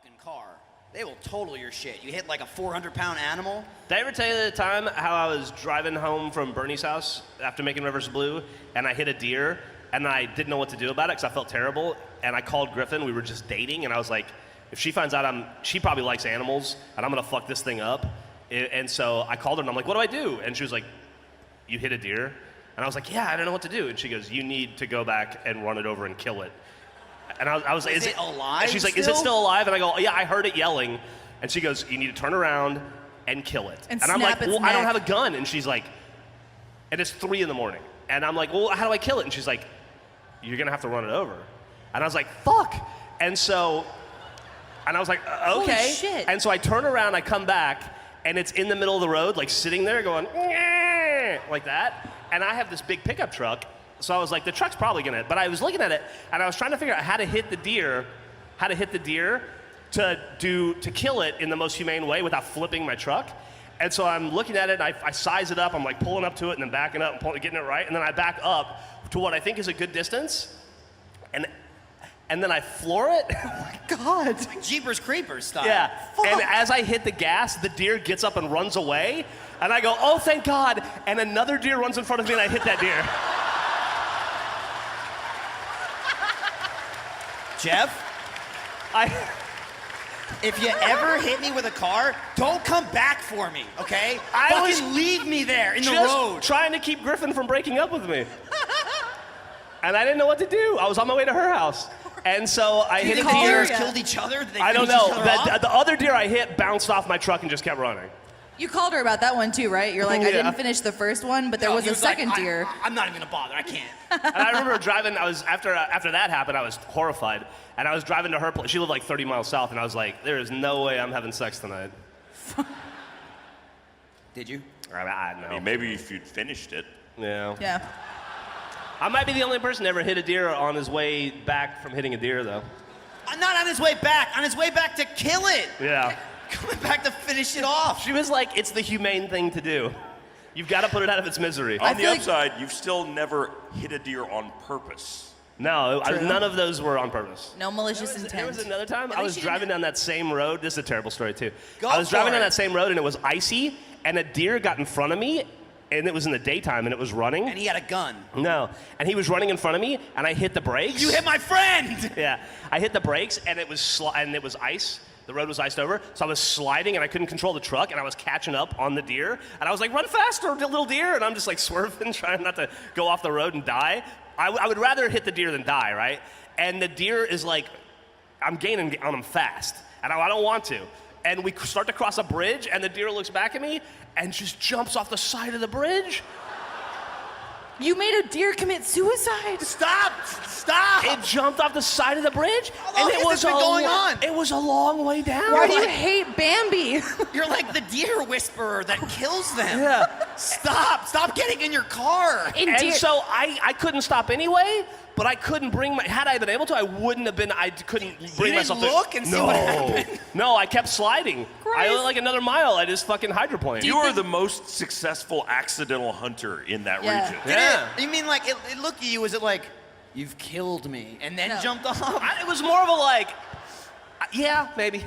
fucking car. They will total your shit. You hit like a 400-pound animal. Did I ever tell you the time how I was driving home from Bernie's house after making Rivers Blue, and I hit a deer, and I didn't know what to do about it because I felt terrible, and I called Griffin. We were just dating, and I was like, if she finds out she probably likes animals, and I'm gonna fuck this thing up. And so I called her, and I'm like, what do I do? And she was like, you hit a deer? And I was like, yeah, I don't know what to do. And she goes, you need to go back and run it over and kill it. And I was like, is it alive? And she's like, still? is it still alive? And I go, yeah, I heard it yelling. And she goes, you need to turn around and kill it. And I'm like, snap its well, I don't neck. have a gun. And she's like, and it's 3 a.m. And I'm like, well, how do I kill it? And she's like, you're gonna have to run it over. And I was like, fuck. And I was like, okay. Holy shit. And so I turn around, I come back, and it's in the middle of the road, like sitting there going, like that. And I have this big pickup truck. So I was like, the truck's probably gonna, but I was looking at it, and I was trying to figure out how to hit the deer to kill it in the most humane way without flipping my truck. And so I'm looking at it, and I size it up. I'm like pulling up to it and then backing up and getting it right. And then I back up to what I think is a good distance. And then I floor it. Oh my God. Jeepers Creepers style. Yeah. Fuck. And as I hit the gas, the deer gets up and runs away. And I go, oh, thank God. And another deer runs in front of me, and I hit that deer. Geoff, if you ever hit me with a car, don't come back for me, okay? Fucking leave me there in the road. Just trying to keep Griffin from breaking up with me. And I didn't know what to do. I was on my way to her house. And so I hit Did a the deer. deers killed each other? Did they I don't finish know. each other off? The other deer I hit bounced off my truck and just kept running. You called her about that one too, right? You're like, I Yeah. didn't finish the first one, but there No, was he a like, second deer. I'm not even gonna bother. I can't. And I remember driving, after that happened, I was horrified. And I was driving to her place. She lived like 30 miles south, and I was like, there is no way I'm having sex tonight. Did you? I know. I mean, maybe if you'd finished it. Yeah. Yeah. I might be the only person to ever hit a deer on his way back from hitting a deer, though. Not on his way back. On his way back to kill it. Yeah. Coming back to finish it off. She was like, it's the humane thing to do. You've got to put it out of its misery. On the feel like- upside, you've still never hit a deer on purpose. No, True. none of those were on purpose. No malicious There intent. was another time At I least was you driving down that same road. This is a terrible story, too. Go I was for driving it. down that same road, and it was icy, and a deer got in front of me, and it was in the daytime, and it was running. And he had a gun. No, and he was running in front of me, and I hit the brakes. You hit my friend! Yeah, I hit the brakes, and it was ice. The road was iced over, so I was sliding, and I couldn't control the truck, and I was catching up on the deer, and I was like, run faster, little deer, and I'm just like swerving, trying not to go off the road and die. I would rather hit the deer than die, right? And the deer is like, I'm gaining on him fast, and I don't want to. And we start to cross a bridge, and the deer looks back at me, and just jumps off the side of the bridge. You made a deer commit suicide. Stop! Stop! It jumped off the side of the bridge, How long and it has was this been going on? It was a long way down. Why do you hate Bambi? You're like the deer whisperer that kills them. Yeah. Stop! Stop getting in your car! And so I couldn't stop anyway, but I couldn't bring my, had I been able to, I wouldn't have been, I couldn't bring didn't myself to. look and see what happened? No, I kept sliding. I went like another mile, I just fucking hydroplaned. You are the most successful accidental hunter in that Yeah. region. Yeah. You mean like, it looked at you, was it like, you've killed me, and then No. jumped off? It was more of a like, yeah, maybe.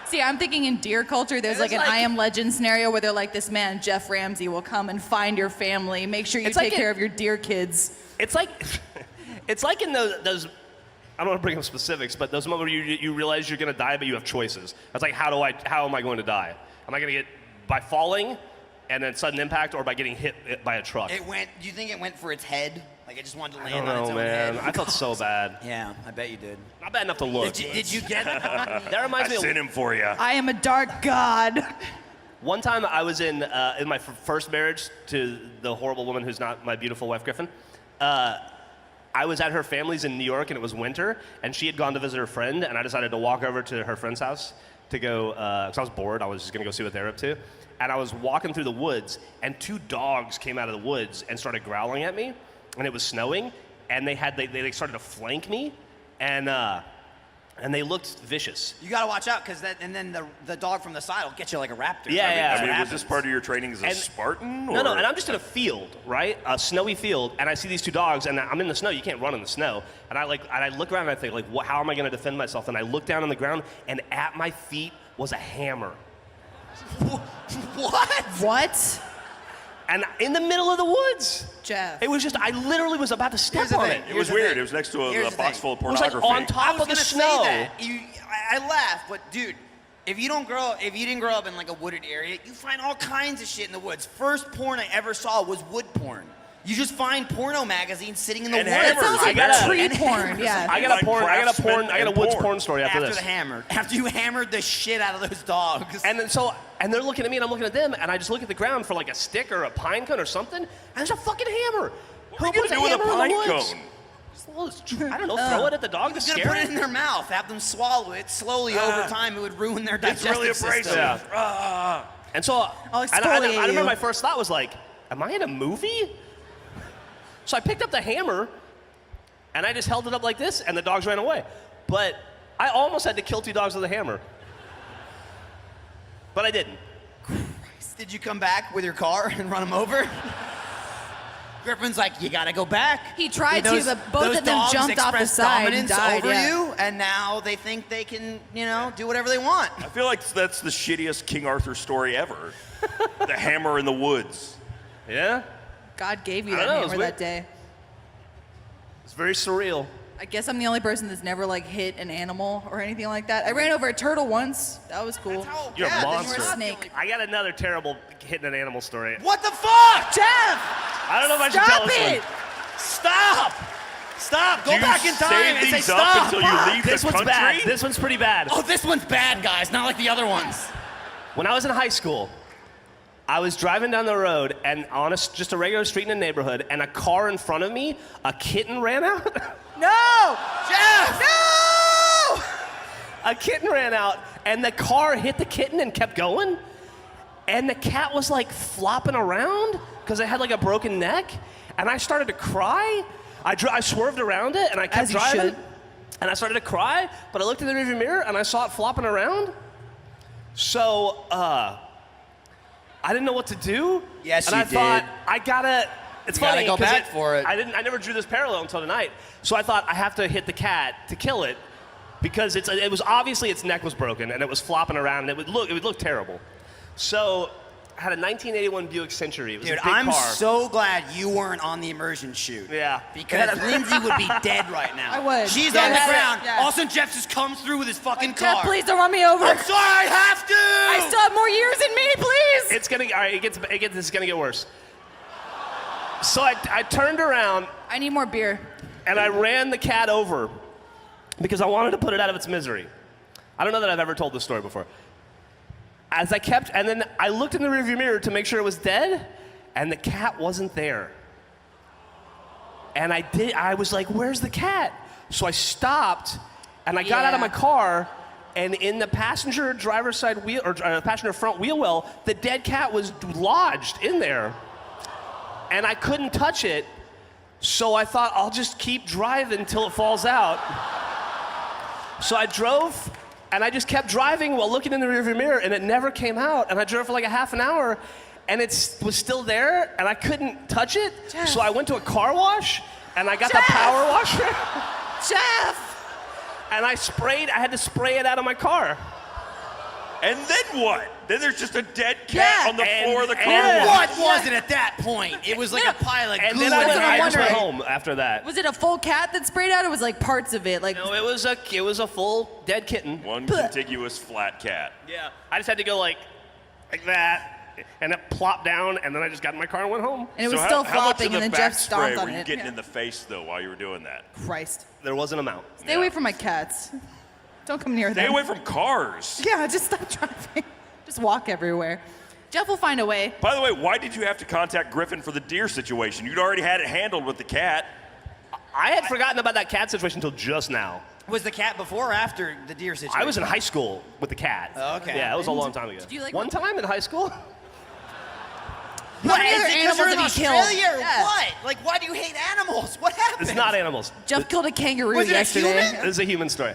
See, I'm thinking in deer culture, there's It like was an like- I Am Legend scenario where they're like, this man, Geoff Ramsey, will come and find your family, make sure you It's take like care of your deer kids. It's like, it's like in those, I don't want to bring up specifics, but those moments where you realize you're gonna die, but you have choices. It's like, how am I going to die? Am I gonna get by falling and then sudden impact, or by getting hit by a truck? Do you think it went for its head? Like it just wanted to I land don't on its know, own man. head? I felt so bad. Yeah, I bet you did. Not bad enough to look. Did you get it? That I reminds me sent of him for you. I am a dark god. one time I was in my first marriage to the horrible woman who's not my beautiful wife, Griffin. I was at her family's in New York, and it was winter, and she had gone to visit her friend, and I decided to walk over to her friend's house to go, because I was bored. I was just gonna go see what they're up to. And I was walking through the woods, and 2 dogs came out of the woods and started growling at me, and it was snowing, and they started to flank me, and and they looked vicious. You gotta watch out, and then the dog from the side will get you like a raptor. Yeah, I mean, was this part of your training as a Spartan? No, and I'm just in a field, right? A snowy field, and I see these two dogs, and I'm in the snow. You can't run in the snow. And I look around and I think, like, how am I gonna defend myself? And I look down on the ground, and at my feet was a hammer. What? And in the middle of the woods. Jeff. It was just, I literally was about to step on it. It was weird. It was next to a box full of It was pornography. like on top of the snow. I laugh, but dude, if you didn't grow up in like a wooded area, you find all kinds of shit in the woods. First porn I ever saw was wood porn. You just find porno magazines sitting in the woods. That sounds like tree porn. Yeah. I got a woods porn story after this. After you hammered the shit out of those dogs. And they're looking at me and I'm looking at them, and I just look at the ground for like a stick or a pine cone or something, and there's a fucking hammer. What are you gonna do with a pine cone? I don't know, throw it at the dog to scare You're gonna put it in their mouth, have them swallow it. Slowly over time, it would ruin their digestive It's really abrasive. system. Yeah. And so I remember my first thought was like, am I in a movie? So I picked up the hammer, and I just held it up like this, and the dogs ran away. But I almost had to kill 2 dogs with a hammer. But I didn't. Did you come back with your car and run them over? Griffin's like, you gotta go back. He tried to, but both of them jumped off the side and died. Over you, and now they think they can, do whatever they want. I feel like that's the shittiest King Arthur story ever. The hammer in the woods. Yeah? God gave you that hammer that day. It's very surreal. I guess I'm the only person that's never like hit an animal or anything like that. I ran over a turtle once. That was cool. You're a monster. You're a snake. I got another terrible hitting an animal story. What the fuck? Jeff! I don't know if I should tell this one. Stop! Stop! Go Do you back in time save and say these up stop! until you leave This the one's country? bad. This one's pretty bad. Oh, this one's bad, guys. Not like the other ones. When I was in high school, I was driving down the road and on just a regular street in a neighborhood, and a car in front of me, a kitten ran out. No! Jeff! No! A kitten ran out, and the car hit the kitten and kept going. And the cat was like flopping around because it had like a broken neck. And I started to cry. I swerved around it and I kept driving. And I started to cry, but I looked in the rearview mirror and I saw it flopping around. So I didn't know what to do. Yes, and you I thought, did. It's You funny gotta go 'cause back for it. I never drew this parallel until tonight. So I thought I have to hit the cat to kill it because it was obviously its neck was broken and it was flopping around and it would look terrible. So I had a 1981 Buick Century. It was Dude, a big I'm car. so glad you weren't on the immersion shoot. Yeah. Because Lindsay would be dead right now. I would. She's Yeah, on the yeah, ground. yeah. All of a sudden, Jeff just comes through with his fucking Jeff, car. please don't run me over. I'm sorry, I have to! I still have more years in me, please. It's gonna. All right, this is gonna get worse. So I turned around I need more beer. and I ran the cat over because I wanted to put it out of its misery. I don't know that I've ever told this story before. And then I looked in the rearview mirror to make sure it was dead, and the cat wasn't there. And I was like, where's the cat? So I stopped, and I got out of my car, and in the passenger driver's side wheel, or passenger front wheel well, the dead cat was lodged in there. And I couldn't touch it, so I thought I'll just keep driving until it falls out. So I drove, and I just kept driving while looking in the rearview mirror, and it never came out. And I drove for like a half an hour, and it was still there, and I couldn't touch it. Jeff. So I went to a car wash, and I got the power washer, Jeff! and I had to spray it out of my car. And then what? Then there's just a dead cat on the floor of the car. and- What was it at that point? It was like a pile of And goo. then I That's what I'm just went wondering. home after that. Was it a full cat that sprayed out, or was like parts of it? Like, No, it was a full dead kitten. One contiguous flat cat. Yeah, I just had to go like that, and it plopped down, and then I just got in my car and went home. and it was So still how much of flopping, the and then back Jeff spray stomped on were you it. getting in the face though while you were doing that? Christ. There was an amount. Stay away from my cats. Don't come near them. Stay away from cars. Yeah, just stop driving. Just walk everywhere. Jeff will find a way. By the way, why did you have to contact Griffin for the deer situation? You'd already had it handled with the cat. I had forgotten about that cat situation until just now. Was the cat before or after the deer situation? I was in high school with the cat. Oh, okay. Yeah, it was a long time ago. Did you like- One time in high school? How many Is other it 'cause animals you're in have you killed? Australia or Yeah. what? Like, why do you hate animals? What happened? It's not animals. Jeff killed a kangaroo Was it a yesterday. human? This is a human story.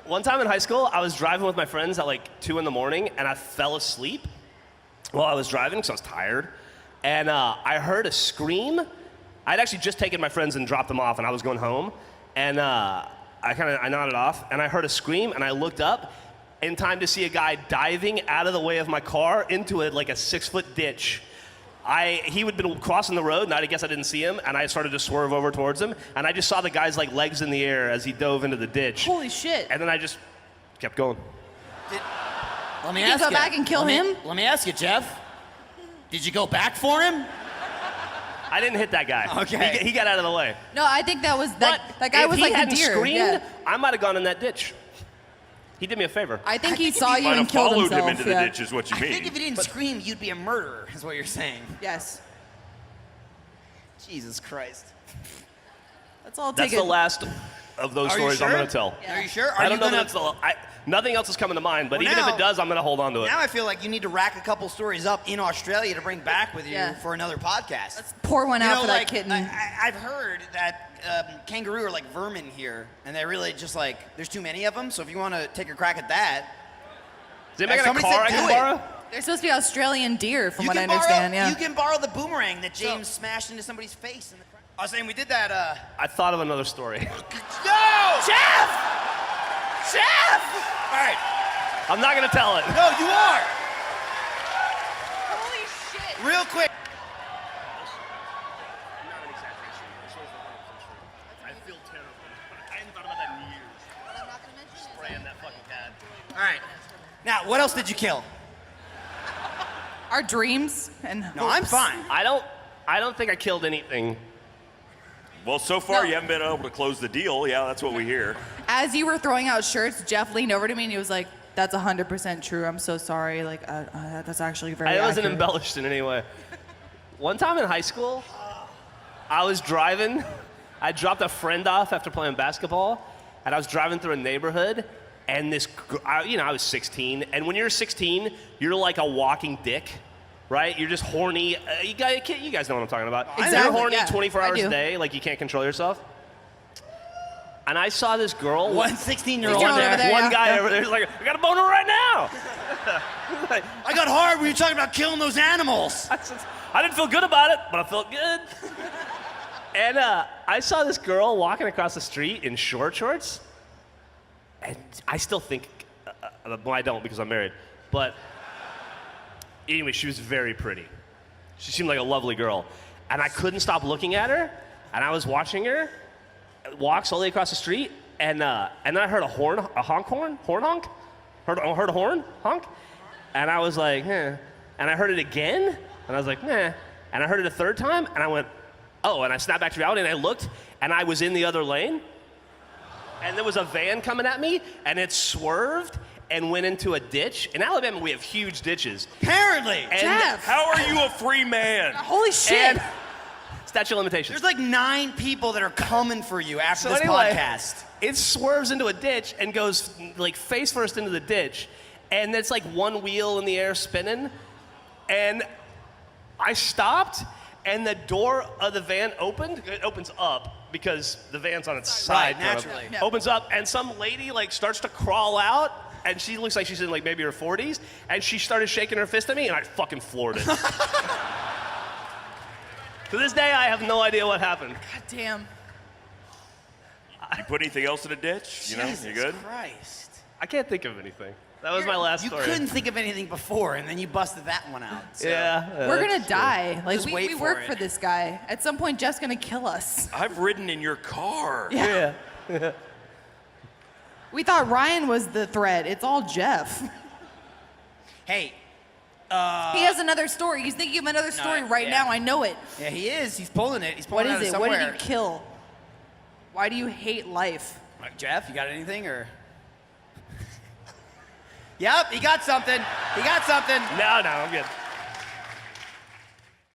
One time in high school, I was driving with my friends at like 2 in the morning, and I fell asleep while I was driving because I was tired. And I heard a scream. I'd actually just taken my friends and dropped them off, and I was going home. And I nodded off, and I heard a scream, and I looked up in time to see a guy diving out of the way of my car into like a 6-foot ditch. He had been crossing the road, and I guess I didn't see him, and I started to swerve over towards him, and I just saw the guy's like legs in the air as he dove into the ditch. Holy shit. And then I just kept going. Let me Did you ask go back and kill him? Let me ask you, Geoff. Did you go back for him? I didn't hit that guy. Okay. He got out of the way. No, I think that was that guy if was he like a hadn't deer. screamed, Yeah. I might have gone in that ditch. He did me a favor. I think he saw you Might and have killed followed himself. him into the yeah. ditch, is what you I think mean. if you didn't scream, you'd be a murderer, is what you're saying. Yes. Jesus Christ. Let's all That's take the it. last of those Are you stories I'm sure? going to tell. Are you sure? I don't know that's nothing else is coming to mind, but Well, even if now- it does, I'm going to hold on to it. Now I feel like you need to rack a couple stories up in Australia to bring back with you Yeah. for another podcast. Pour one You out know, for like, that kitten. I've heard that kangaroo are like vermin here, and they're really just like, there's too many of them, so if you want to take a crack at that. Does anybody got a Somebody car I said can do it. borrow? They're supposed to be Australian deer, from You what I can understand. borrow, Yeah. You can borrow the boomerang that James smashed into somebody's face in the crowd. I was saying we did that, I thought of another story. No! Geoff! Geoff! All right. I'm not going to tell it. No, you are. Holy shit. Real quick. I feel terrible. I hadn't thought about that in years. Spraying that fucking cat. All right. Now, what else did you kill? Our dreams and No, I'm hopes. fine. I don't think I killed anything. Well, so far No. you haven't been able to close the deal. Yeah, that's what we hear. As you were throwing out shirts, Geoff leaned over to me and he was like, "That's 100% true. I'm so sorry. Like, that's actually very I wasn't accurate." embellished in any way. One time in high school, I was driving. I dropped a friend off after playing basketball, and I was driving through a neighborhood, and I was 16, and when you're 16, you're like a walking dick, right? You're just horny. You guys know what I'm talking about. Exactly, You're horny yeah, 24 I hours do. a day, like you can't control yourself. And I saw this girl. One 16-year-old He's over there. there. One yeah. guy over there is like, I got a boner right now. Like, I got hard when you were talking about killing those animals. I didn't feel good about it, but I felt good. And I saw this girl walking across the street in short shorts. And I still think, well, I don't because I'm married. But anyway, she was very pretty. She seemed like a lovely girl. And I couldn't stop looking at her. And I was watching her walk slowly across the street. And then I heard a honk. Heard a horn, honk. And I was like, eh. And I heard it again. And I was like, nah. And I heard it a third time. And I went, oh. And I snapped back to reality. And I looked. And I was in the other lane. And there was a van coming at me, and it swerved and went into a ditch. In Alabama, we have huge ditches. Apparently. And Geoff. How are you a free man? Holy shit. And statute of limitations. There's like 9 people that are coming for you after So this anyway, podcast. it swerves into a ditch and goes like face first into the ditch. And it's like one wheel in the air spinning. And I stopped, and the door of the van opened. It opens up because the van's on its side. Right, kind of. naturally. Yeah. Opens up, and some lady like starts to crawl out, and she looks like she's in like maybe her 40s, and she started shaking her fist at me, and I fucking floored it. To this day, I have no idea what happened. God damn. You put anything else in a ditch? You know, Jesus you good? Christ. I can't think of anything. That was my last You story. couldn't think of anything before, and then you busted that one out. So. Yeah. We're gonna that's true. die. Like Just we wait for work it. for this guy. At some point, Jeff's gonna kill us. I've ridden in your car. Yeah. Yeah. We thought Ryan was the threat. It's all Geoff. Hey, He has another story. He's thinking of another story right yeah. now. I know it. yeah, he is. He's pulling it. He's What pulling is it it? out of What somewhere. did you kill? Why do you hate life? Geoff, you got anything or? Yep, he got something. He got something. No, I'm good.